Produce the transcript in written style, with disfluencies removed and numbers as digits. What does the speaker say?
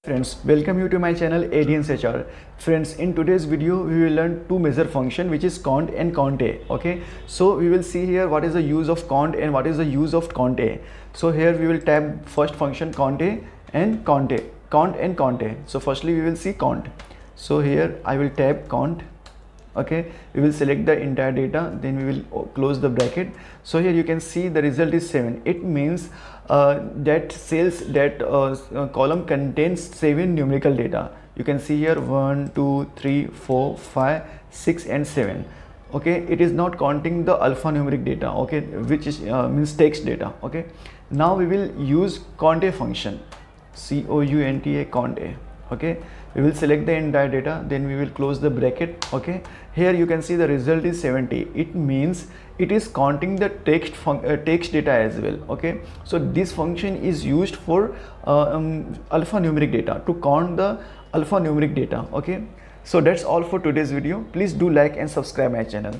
Friends, welcome you to my channel ADNSHR. Friends, in today's video we will learn two major function which is count and CountA. Okay, so we will see here what is the use of count and what is the use of CountA. So here we will tab first function CountA and CountA, count and CountA. So firstly we will see count. So here I will tab count. Okay, we will select the entire data, then we will close the bracket. So here you can see the result is 7. It means that cells, that column contains 7 numerical data. You can see here 1 2 3 4 5 6 and 7. Okay, it is not counting the alphanumeric data, okay, which is means text data. Okay, now we will use CountA function, COUNTA CountA. Okay, we will select the entire data, then we will close the bracket. Okay, here you can see the result is 70. It means it is counting the text data as well. Okay, so this function is used for alphanumeric data, to count the alphanumeric data. Okay, so that's all for today's video. Please do like and subscribe my channel.